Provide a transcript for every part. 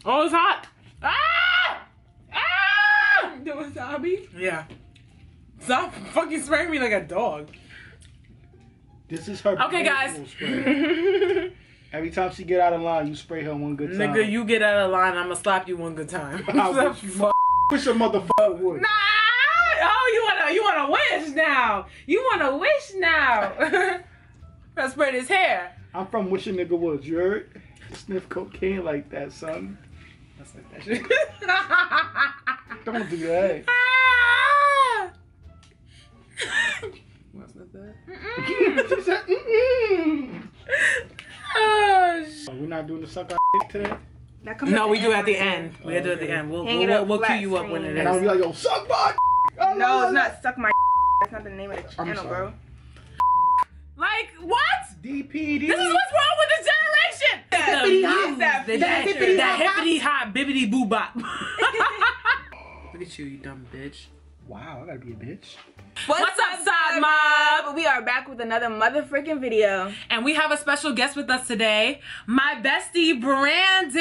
Oh, it's hot. Ah! Ah! The wasabi? Yeah. Stop fucking spraying me like a dog. This is her. Okay, guys. Every time she get out of line, you spray her one good time. Nigga, you get out of line, I'm gonna slap you one good time. I wish you wish a motherfucker would. Nah! Oh, you wanna wish now? You wanna wish now? Let's spray his hair. I'm from Wish a Nigga Woods, you heard? Sniff cocaine like that, son. That's like that shit. Don't do that. Ah! What's not that? She said, Oh, shit. We're not doing the suck our today? No, we do at the end. We do at the end. We'll cue you up when it is. And I'll be like, yo, suck my No, it's not suck my That's not the name of the channel, bro. Like, what? DPD. This is what's wrong with this generation. That hippity hop, bibbity boo bop. Look at you dumb bitch. Wow, I gotta be a bitch. What's up, S.O.D Mob? We are back with another motherfucking video. And we have a special guest with us today. My bestie, Brandon.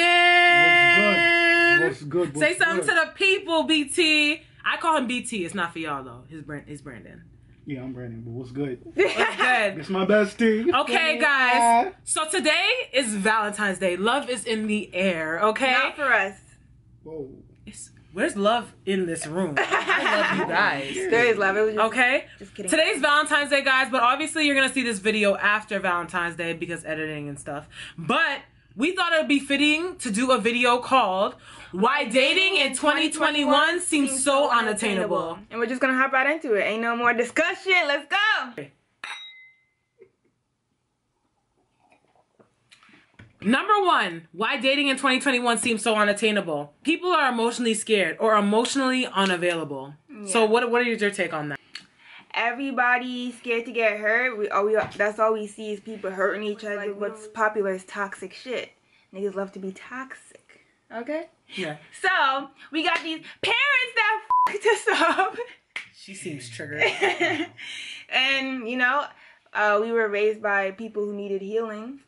What's good? What's Say something good? to the people, BT. I call him BT. It's not for y'all, though. His Brandon. Yeah, I'm Brandon, but what's good? What's good? It's my bestie. Okay, guys. So today is Valentine's Day. Love is in the air, okay? Not for us. Whoa. Where's love in this room? I love you guys. There is love. It was just, Okay? Just kidding. Today's Valentine's Day, guys, but obviously you're going to see this video after Valentine's Day because editing and stuff. But we thought it would be fitting to do a video called Why Dating in 2021 Seems So Unattainable. And we're just going to hop right into it. Ain't no more discussion. Let's go. Number one, why dating in 2021 seems so unattainable. People are emotionally scared or emotionally unavailable. Yeah. So what is your take on that? Everybody's scared to get hurt. That's all we see is people hurting each other. Like, what's popular is toxic shit. Niggas love to be toxic. Okay? Yeah. So, we got these parents that fucked us up. She seems triggered. And, you know, we were raised by people who needed healing.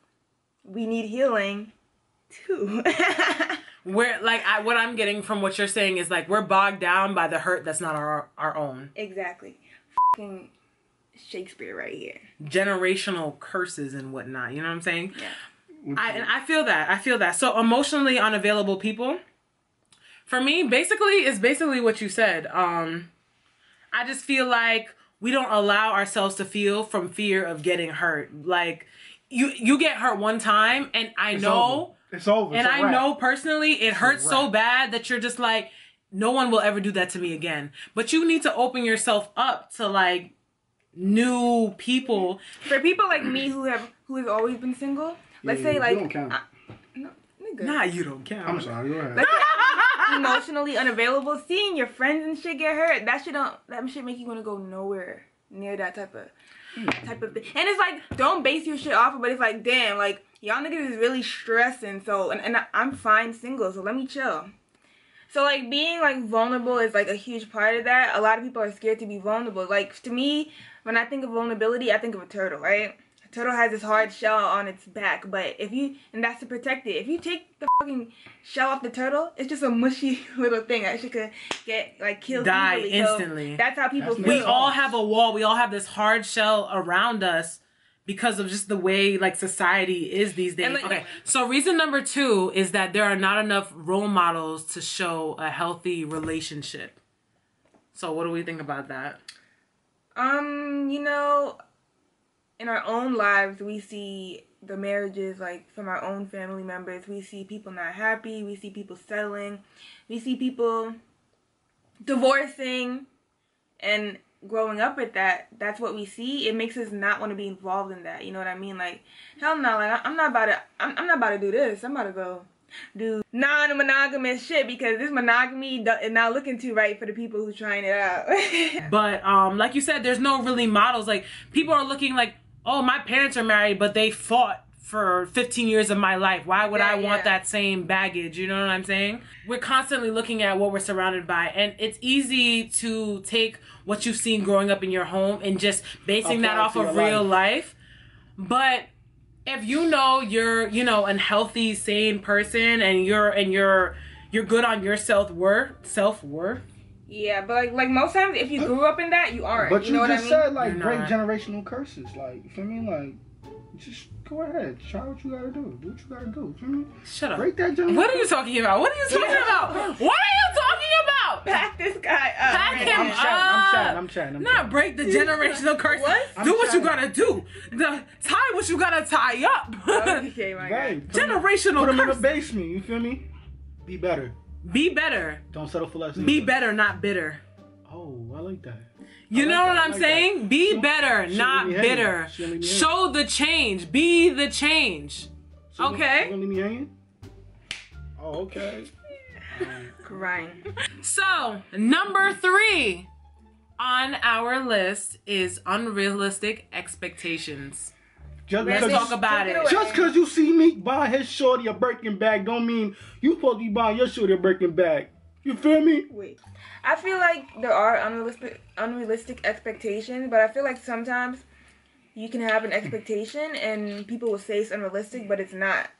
We need healing too. We're like, what I'm getting from what you're saying is like we're bogged down by the hurt that's not our own. Exactly. Fucking Shakespeare right here. Generational curses and whatnot. You know what I'm saying? Yeah. And I feel that. I feel that. So emotionally unavailable people, for me, is basically what you said. I just feel like we don't allow ourselves to feel from fear of getting hurt. Like. You get hurt one time, and it's know, it's over. And I know personally, it hurts so bad that you're just like, no one will ever do that to me again. But you need to open yourself up to like new people. For people like me who has always been single, let's say like, you don't count. No, nigga. Nah, you don't count. I'm sorry. Go ahead. Like, emotionally unavailable, seeing your friends and shit get hurt, that shit make you want to go nowhere near that type of thing. And it's like, don't base your shit off of, but it's like, damn, like, y'all niggas is really stressing, so, and I'm fine single, so let me chill. So, like, being, like, vulnerable is, like, a huge part of that. A lot of people are scared to be vulnerable. Like, to me, when I think of vulnerability, I think of a turtle, right? A turtle has this hard shell on its back, but and that's to protect it. If you take the fucking shell off the turtle, it's just a mushy little thing that shit could get, like, killed die easily. instantly. So that's how people feel. We all have a wall. We all have this hard shell around us because of just the way, like, society is these days. Like, okay, so reason number 2 is that there are not enough role models to show a healthy relationship. So what do we think about that? You know, in our own lives, we see the marriages, like, from our own family members. We see people not happy. We see people settling. We see people divorcing. And growing up with that, that's what we see. It makes us not want to be involved in that. You know what I mean? Like, hell no. Like, I'm not about to do this. I'm about to go do non-monogamous shit because this monogamy is not looking too right for the people who's trying it out. But, like you said, there's no really models. Like, people are looking like, oh, my parents are married, but they fought for 15 years of my life. Why would I want that same baggage? You know what I'm saying? We're constantly looking at what we're surrounded by, and it's easy to take what you've seen growing up in your home and just basing that off of real life. But if you know you're, you know, a healthy, sane person, and you're good on your self-worth. Yeah, but like most times, if you grew up in that, you aren't. But you know what I mean? said like You're break not. generational curses. Like, you feel me? Like, just go ahead, try what you gotta do. Do what you gotta do. You feel me? Shut up. Break that generational. What are you talking about? What are you talking about? What are you talking about? Pack this guy up. Pack man. him I'm chatting. Not break the generational curse. What? Do what you trying. gotta do. Tie what you gotta tie up. Okay, my guy. Right. Generational Put him in the curse. basement. You feel me? Be better. Be better. Don't settle for less. Be better, not bitter. Oh, I like that. You know what I'm like saying? that. Be She- better, she not leave me hanging. bitter. She leave me hanging. Show the change. Be the change. So Okay. You gonna leave me hanging? Oh, okay. Crying. So, number 3 on our list is unrealistic expectations. Just Let's because talk about Take it. it away. just because you see me buy his shorty a Birkin bag don't mean you supposed to be buying your shorty a Birkin bag. You feel me? Wait. I feel like there are unrealistic expectations, but I feel like sometimes you can have an expectation and people will say it's unrealistic, but it's not.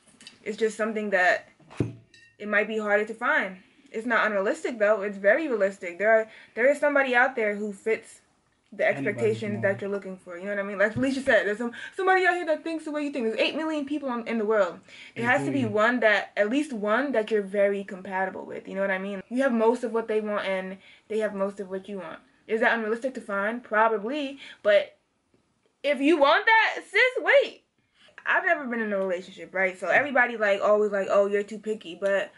It's just something that it might be harder to find. It's not unrealistic though. It's very realistic. There is somebody out there who fits the expectations that you're looking for. You know what I mean? Like Phylicia said, there's somebody out here that thinks the way you think. There's 8 million people in the world. There has to be at least one that you're very compatible with. You know what I mean? You have most of what they want and they have most of what you want. Is that unrealistic to find? Probably. But if you want that, sis, wait. I've never been in a relationship, right? So everybody always oh, you're too picky. But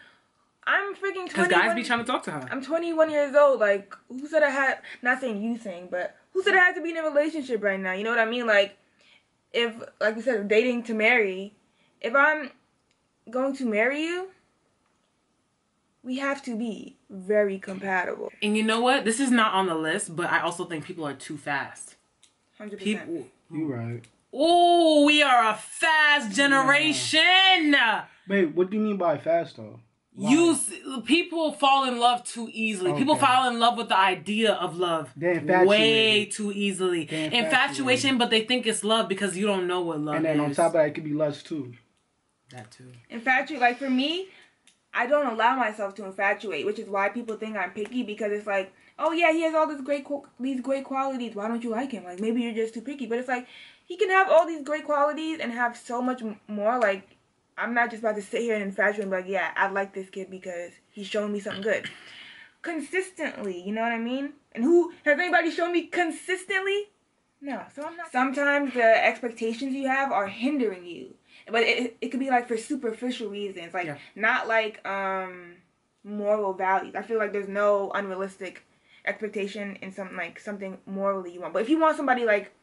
I'm freaking 21. Because guys be trying to talk to her. I'm 21 years old. Like, who said I had, not saying you saying, but who said I had to be in a relationship right now? You know what I mean? Like, if, like we said, dating to marry, if I'm going to marry you, we have to be very compatible. And you know what? This is not on the list, but I also think people are too fast. 100%. People. You right. Oh, we are a fast generation. Wait, what do you mean by fast though? People fall in love too easily. Okay. People fall in love with the idea of love They're infatuated. way too easily. They're Infatuation, but they think it's love because you don't know what love And then is. on top of that, it could be lust too. That too. Infatuate, like for me, I don't allow myself to infatuate, which is why people think I'm picky, because it's like, oh yeah, he has all these great qualities. Why don't you like him? Like, maybe you're just too picky. But it's like, he can have all these great qualities and have so much more. Like, I'm not just about to sit here and infatuate and be like, yeah, I like this kid because he's showing me something good. Consistently, you know what I mean? And who, has anybody shown me consistently? No, so I'm not. Sometimes the expectations you have are hindering you. But it could be like for superficial reasons. Like, not like moral values. I feel like there's no unrealistic expectation in something morally you want. But if you want somebody like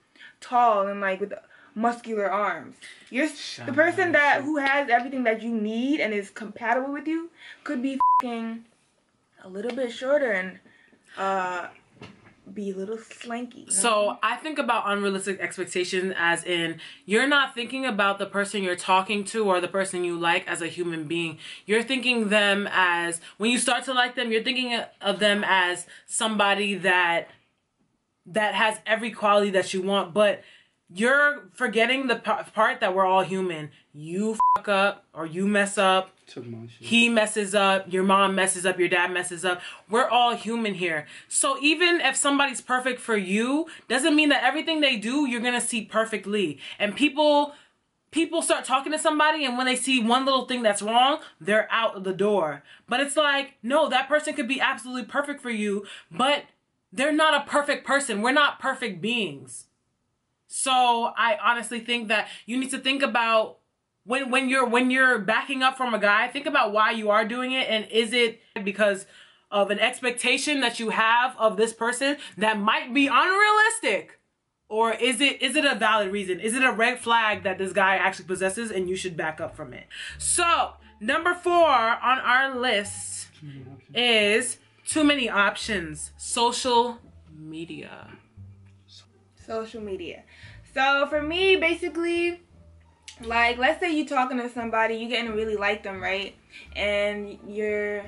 tall and like with muscular arms, the person who has everything that you need and is compatible with you could be f***ing a little bit shorter and be a little slanky. You know? So I think about unrealistic expectations as in, you're not thinking about the person you're talking to or the person you like as a human being. You're thinking them as, when you start to like them, you're thinking of them as somebody that has every quality that you want, but you're forgetting the part that we're all human. You fuck up or you mess up. He messes up. Your mom messes up. Your dad messes up. We're all human here. So even if somebody's perfect for you, doesn't mean that everything they do, you're going to see perfectly. And people start talking to somebody, and when they see one little thing that's wrong, they're out the door. But it's like, no, that person could be absolutely perfect for you, but they're not a perfect person. We're not perfect beings. So I honestly think that you need to think about when you're backing up from a guy, think about why you are doing it, and is it because of an expectation that you have of this person that might be unrealistic? Or is it a valid reason? Is it a red flag that this guy actually possesses and you should back up from it? So, number 4 on our list is too many options. Social media. Social media. So for me, basically, like, let's say you're talking to somebody, you're getting to really like them, right? And you're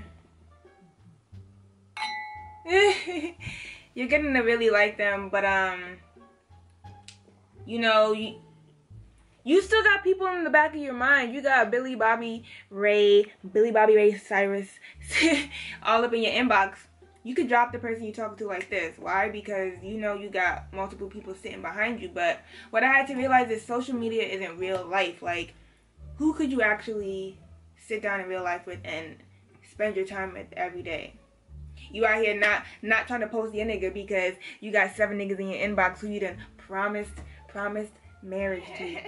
getting to really like them, but you know, you still got people in the back of your mind. You got Billy Bobby Ray Cyrus, all up in your inbox. You could drop the person you talk to like this. Why? Because you know you got multiple people sitting behind you. But what I had to realize is social media isn't real life. Like, who could you actually sit down in real life with and spend your time with every day? You out here not trying to post your nigga because you got 7 niggas in your inbox who you done promised marriage to.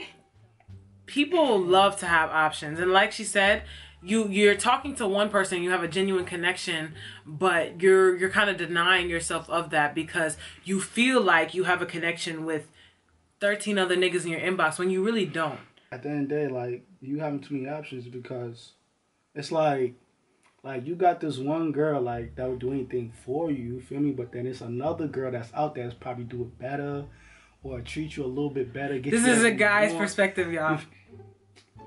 People love to have options, and like she said, you're talking to one person, you have a genuine connection, but you're kind of denying yourself of that because you feel like you have a connection with 13 other niggas in your inbox when you really don't. At the end of the day, like, you having too many options because it's like you got this one girl like that would do anything for you, feel me? But then it's another girl that's out there that's probably do it better or treat you a little bit better. This is a guy's perspective, y'all.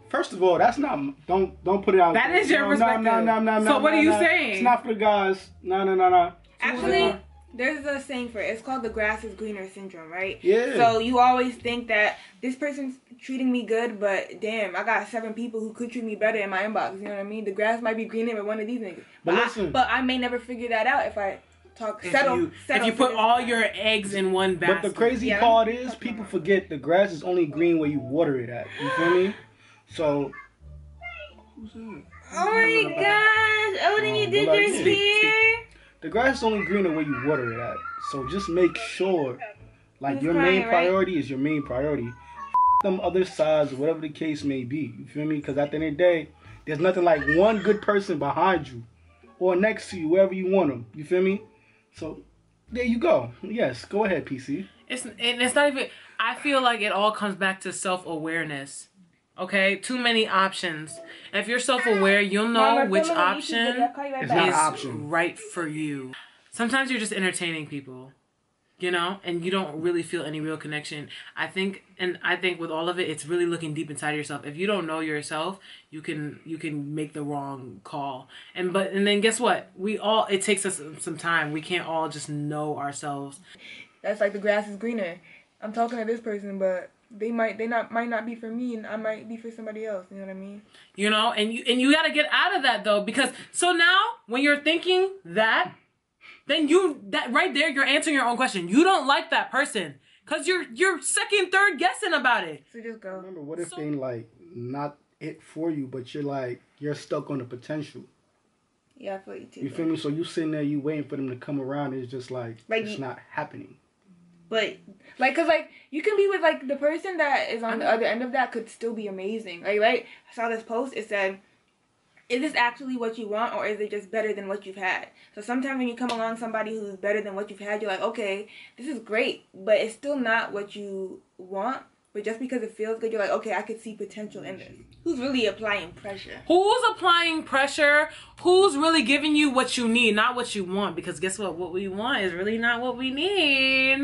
First of all, that's not. Don't put it out. That is your perspective. No. So what are you saying? It's not for the guys. No. Actually, there's a saying for it. It's called the grass is greener syndrome, right? Yeah. So you always think that this person's treating me good, but damn, I got 7 people who could treat me better in my inbox. You know what I mean? The grass might be greener with one of these niggas. But I may never figure that out if I settle. If you put all your eggs in one basket. But the crazy part is, people forget the grass is only green where you water it at. You feel me? So, who's that? Oh my gosh! Odin, you did your hair. The grass is only greener where you water it at. So just make sure, like, your crying, main priority is your main priority. Them other sides, whatever the case may be. You feel me? Because at the end of the day, there's nothing like one good person behind you or next to you, wherever you want them. You feel me? So there you go. Yes, go ahead, PC. It's not even. I feel like it all comes back to self-awareness. Okay, too many options. And if you're self-aware, you'll know which option is right for you. Sometimes you're just entertaining people, you know, and you don't really feel any real connection. I think with all of it, it's really looking deep inside yourself. If you don't know yourself, you can make the wrong call. And then guess what? It takes us some time. We can't all just know ourselves. That's like the grass is greener. I'm talking to this person, but they might not be for me, and I might be for somebody else. You know what I mean? You know, and you got to get out of that though, because so now when you're thinking that, then that right there, you're answering your own question. You don't like that person because you're second, third guessing about it. So just go. Remember, what if they like not it for you, but you're stuck on the potential? Yeah, I feel you too. You feel me? So you sitting there, you waiting for them to come around. It's just like it's not happening. But cause you can be with the person that is on the other end of that could still be amazing. Like, right? I saw this post. It said, "Is this actually what you want, or is it just better than what you've had?" So sometimes when you come along somebody who's better than what you've had, you're like, okay, this is great, but it's still not what you want. But just because it feels good, you're like, okay, I could see potential in this. Who's really applying pressure? Who's applying pressure? Who's really giving you what you need, not what you want? Because guess what? What we want is really not what we need.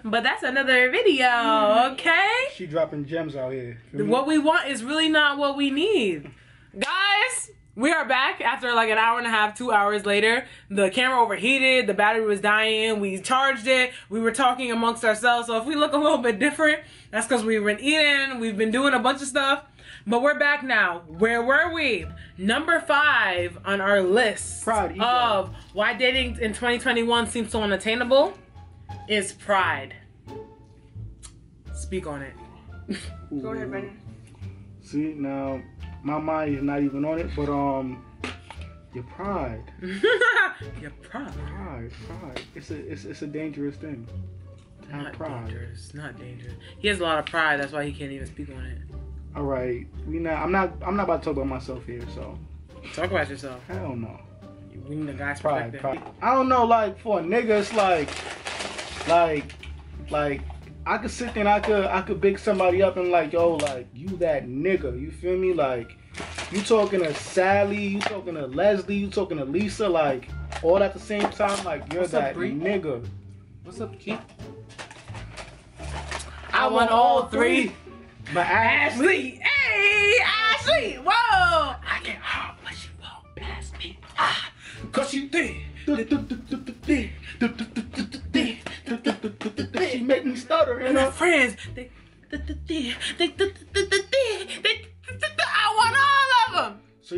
But that's another video, okay? She dropping gems out here. What we want is really not what we need. Guys, we are back after like an hour and a half, 2 hours later. The camera overheated, the battery was dying, we charged it, we were talking amongst ourselves. So if we look a little bit different, that's because we've been eating, we've been doing a bunch of stuff. But we're back now. Where were we? Number 5 on our list of why dating in 2021 seems so unattainable is pride. Speak on it. Go ahead, Brendan. See, now my mind is not even on it, but your pride. Your pride. Pride. It's a dangerous thing. To have pride. Dangerous. Not dangerous. He has a lot of pride. That's why he can't even speak on it. All right. I'm not about to talk about myself here. So. Talk about yourself. Hell no. We need a guy's pride. I don't know. Like for a nigga, it's like. I could sit there and I could big somebody up and like, yo, like, you that nigga, you feel me? Like, you talking to Sally, you talking to Leslie, you talking to Lisa, like, all at the same time, like, you're that nigga. What's up, Keith? I want all 3. But Ashley! Hey, Ashley! Whoa! I get hard when she walk past me. Ah, cause she did. She make me stutter, and her friends, they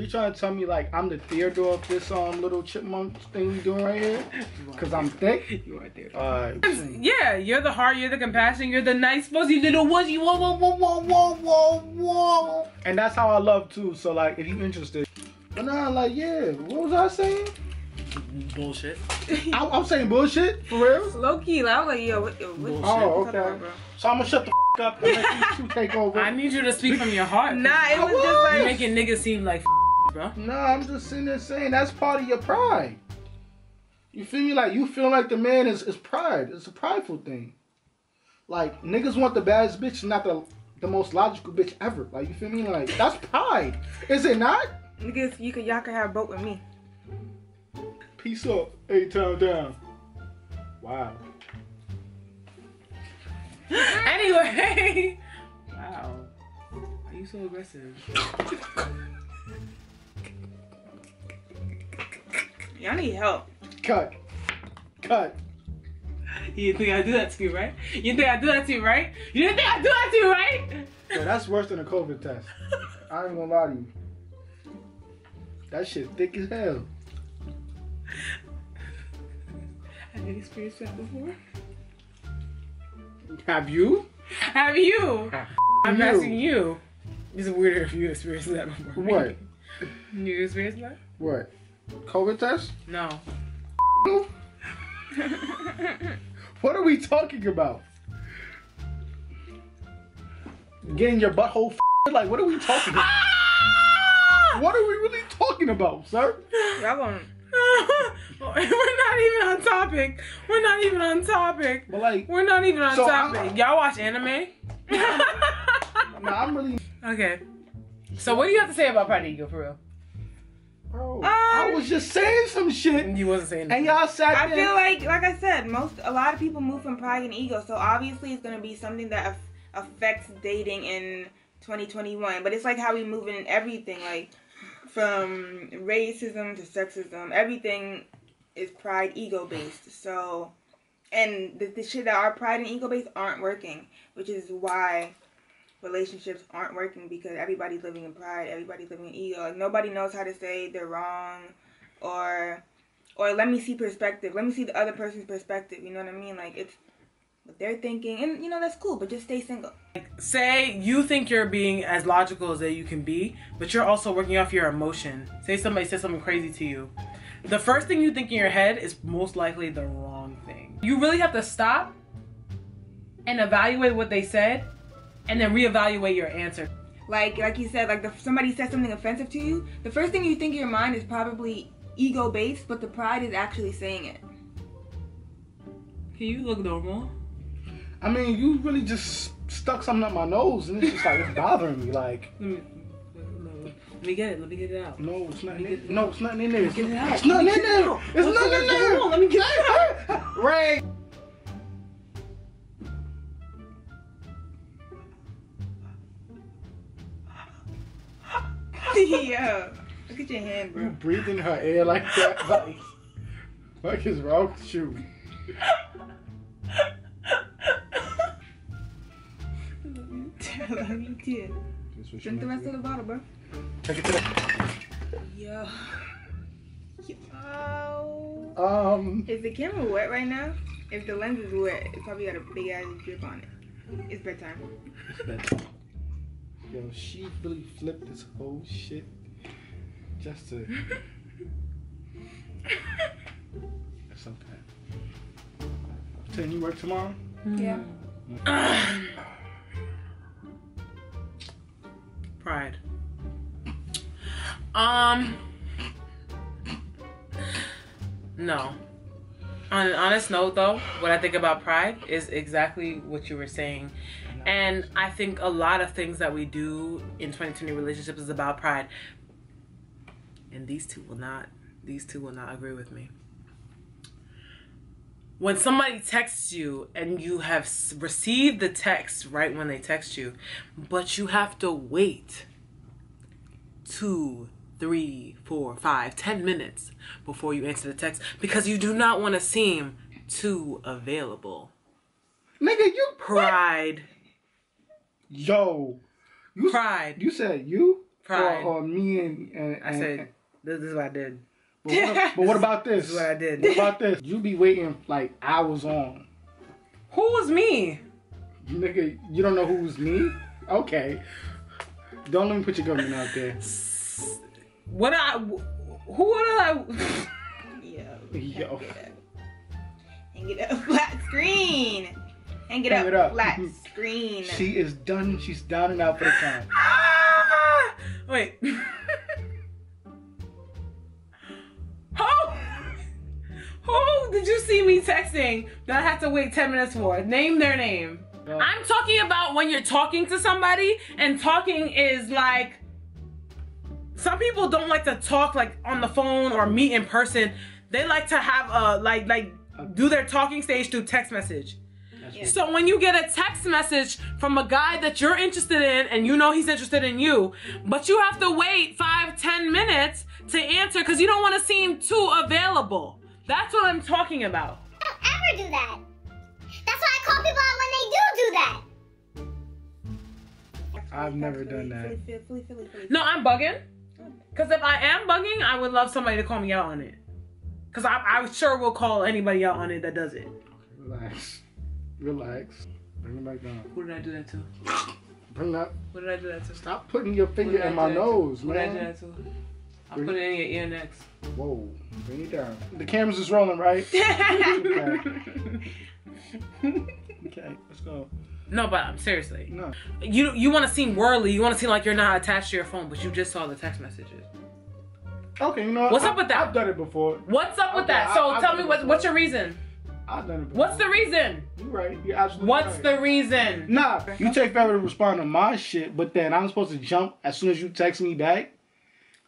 you trying to tell me like I'm the Theodore of this little chipmunk thing we doing right here? Cause I'm thick. You are there. Yeah, you're the heart, you're the compassion, you're the nice fuzzy little wussy. Whoa, whoa, whoa, whoa, whoa, whoa, whoa. And that's how I love too. So like, if you interested, but nah, like yeah, what was I saying? Bullshit. I'm saying bullshit for real. Low key, like, I was like, yo, what Oh, okay. So I'm gonna shut the up and let these two take over. I need you to speak from your heart. Nah, it was just like you're making niggas seem like bro. Nah, I'm just sitting there saying that's part of your pride. You feel me? Like you feel like the man is pride. It's a prideful thing. Like niggas want the baddest bitch, not the most logical bitch ever. Like you feel me? Like that's pride. Is it not? niggas, y'all can have a boat with me. Peace up, 8-town down. Wow. Anyway. Wow. Why are you so aggressive? Y'all need help. Cut. You think I do that to you, right? You think I do that to you, right? You didn't think I do that to you, right? Yo, that's worse than a COVID test. I ain't gonna lie to you. That shit thick as hell. Have you experienced that before? Have you? Have you? I'm you. asking you. It's weirder if you experienced that before. What? You experienced that? What? COVID test? No. What are we talking about? Getting your butthole like, what are we talking about? What are we really talking about, sir? Y'all gonna... We're not even on topic. We're not even on topic. But like, we're not even on so topic. Y'all watch anime? Nah, I'm really... Okay. So what do you have to say about Pride Ego, for real? Bro, I was just saying some shit. You wasn't saying And anything. y'all sat I there. feel like I said, a lot of people move from pride and ego, so obviously it's gonna be something that affects dating in 2021. But it's like how we move in everything, like from racism to sexism, everything is pride ego based. So, and the shit that are pride and ego based aren't working, which is why relationships aren't working, because everybody's living in pride, everybody's living in ego. Like nobody knows how to say they're wrong, or let me see perspective. Let me see the other person's perspective. You know what I mean? Like it's what they're thinking, and you know that's cool. But just stay single. Say you think you're being as logical as that you can be, but you're also working off your emotion. Say somebody says something crazy to you. The first thing you think in your head is most likely the wrong thing. You really have to stop and evaluate what they said, and then reevaluate your answer. Like you said, like if somebody says something offensive to you, the first thing you think in your mind is probably ego based, but the pride is actually saying it. Can you look normal? I mean, you really just stuck something up my nose, and it's just like, it's bothering me. Like, Let me get it. Let me get it out. no, it's nothing. No, it's nothing in there. Get it out. It's nothing in there. It's nothing in there. Let me get it out. Ray. Yeah. Look at your hand, You bro. breathe in her air like that. Like, what is wrong with you? Let me too. Drink the rest of the bottle, bro. Take it to the... Yo. Is the camera wet right now? If the lens is wet, it probably got a big ass drip on it. It's bedtime. It's bedtime. Yo, she really flipped this whole shit just to... It's okay. Ten, you work tomorrow? Yeah. Pride. No. On an honest note, though, what I think about pride is exactly what you were saying. And I think a lot of things that we do in 2020 relationships is about pride. And these two will not agree with me. When somebody texts you and you have received the text right when they text you, but you have to wait 2, 3, 4, 5, 10 minutes before you answer the text because you do not want to seem too available. Nigga, you... Pride. Yo. Pride. You said you? Pride. Or me and I said, this is what I did. But what about this? This is what I did. What about this? You be waiting like hours on. Who was me? Nigga, you don't know who was me? Okay. Don't let me put your government out there. Who would I? Yo. Hang it up, flat screen. Hang it up, flat screen. She is done. She's down and out for the count. Wait. Who did you see me texting that I had to wait 10 minutes for? Name their name. I'm talking about when you're talking to somebody, and talking is like, some people don't like to talk like on the phone or meet in person. They like to have do their talking stage through text message. Yeah. So when you get a text message from a guy that you're interested in and you know he's interested in you, but you have to wait 5-10 minutes to answer because you don't want to seem too available. That's what I'm talking about. I don't ever do that. That's why I call people out when they do that. I've never done that. No, I'm bugging. Because if I am bugging, I would love somebody to call me out on it. Because I sure will call anybody out on it that does it. Relax. Relax. Bring it back down. Who did I do that to? Bring that. What did I do that to? Stop putting your finger in my nose, man. What did I do that to? I'll put it in your ear next. Whoa. Bring it down. The cameras is rolling, right? Okay, let's go. No, but seriously. No. You want to seem worldly. You want to seem like you're not attached to your phone, but you just saw the text messages. Okay, you know what? What's up with that? I've done it before. What's up with that? So tell me what's your reason? I've done it before. What's the reason? You're right. You're absolutely What's right. the reason? Nah, you take forever to respond to my shit, but then I'm supposed to jump as soon as you text me back?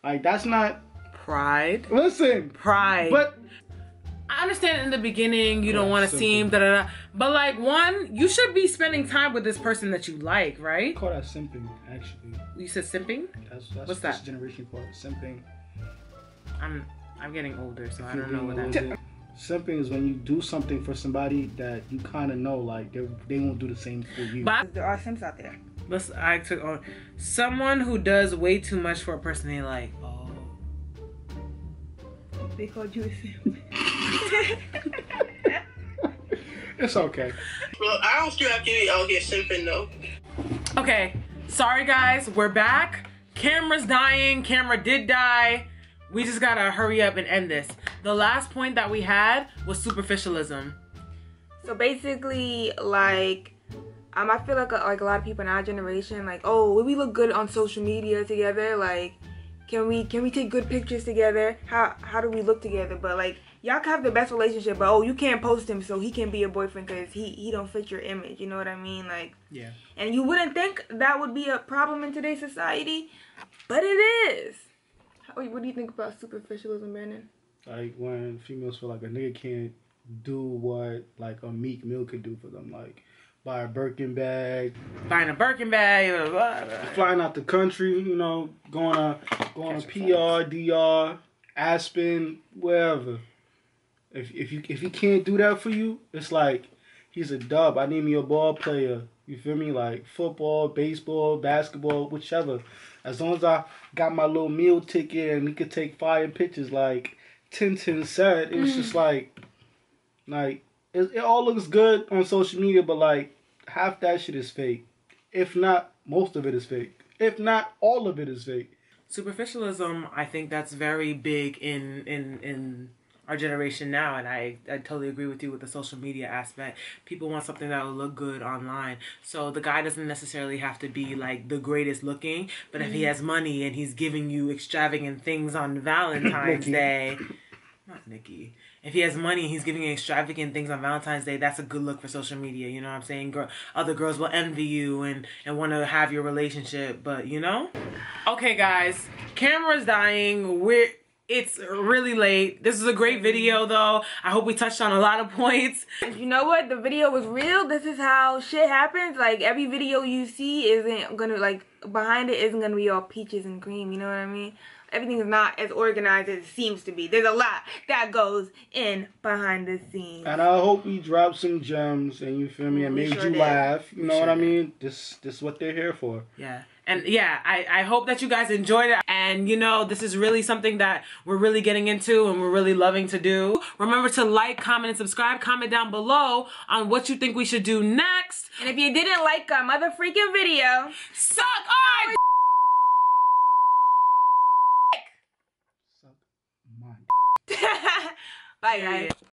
Like, that's not... Pride. Listen. Pride. But... I understand in the beginning you don't want to seem da-da-da. But like, one, you should be spending time with this person that you like, right? I call that simping, actually. You said simping? That's what's that? This generation call it simping. I'm getting older, so I don't know what that is. Simping is when you do something for somebody that you kind of know, like, they won't do the same for you. But there are simps out there. I took on someone who does way too much for a person they like. Oh. They called you a simp. It's okay. Well, I don't feel like you out here simping though. Okay, sorry guys, we're back. Camera's dying. Camera did die. We just gotta hurry up and end this. The last point that we had was superficialism. So basically, like, I feel like a lot of people in our generation, like, oh, we look good on social media together. Like, can we take good pictures together? How do we look together? But like, y'all can have the best relationship, but oh, you can't post him, so he can't be your boyfriend because he don't fit your image. You know what I mean? Like, yeah. And you wouldn't think that would be a problem in today's society, but it is. What do you think about superficialism, Brandon? Like when females feel like a nigga can't do what like a Meek Mill could do for them, like buy a Birkin bag, buying a Birkin bag, blah, blah, blah. Flying out the country, you know, going to PR, DR, Aspen, wherever. If he can't do that for you, it's like he's a dub. I need me a ball player. You feel me? Like football, baseball, basketball, whichever. As long as I got my little meal ticket and he could take fire pictures, like Tintin said, it was just like it all looks good on social media, but like half that shit is fake. If not, most of it is fake. If not, all of it is fake. Superficialism, I think that's very big in our generation now, and I totally agree with you with the social media aspect. People want something that will look good online. So the guy doesn't necessarily have to be like the greatest looking, but if he has money and he's giving you extravagant things on Valentine's Day, not Nikki. If he has money and he's giving you extravagant things on Valentine's Day, that's a good look for social media. You know what I'm saying? Other girls will envy you and want to have your relationship, but you know? Okay, guys, camera's dying. It's really late. This is a great video, though. I hope we touched on a lot of points. You know what? The video was real. This is how shit happens. Like, every video you see isn't gonna, like, behind it isn't gonna be all peaches and cream. You know what I mean? Everything is not as organized as it seems to be. There's a lot that goes in behind the scenes. And I hope we dropped some gems and you feel me and made you laugh. You know what I mean? This is what they're here for. Yeah. And yeah, I hope that you guys enjoyed it. And you know, this is really something that we're really getting into and we're really loving to do. Remember to like, comment, and subscribe. Comment down below on what you think we should do next. And if you didn't like our mother freaking video, suck our Suck my bye guys.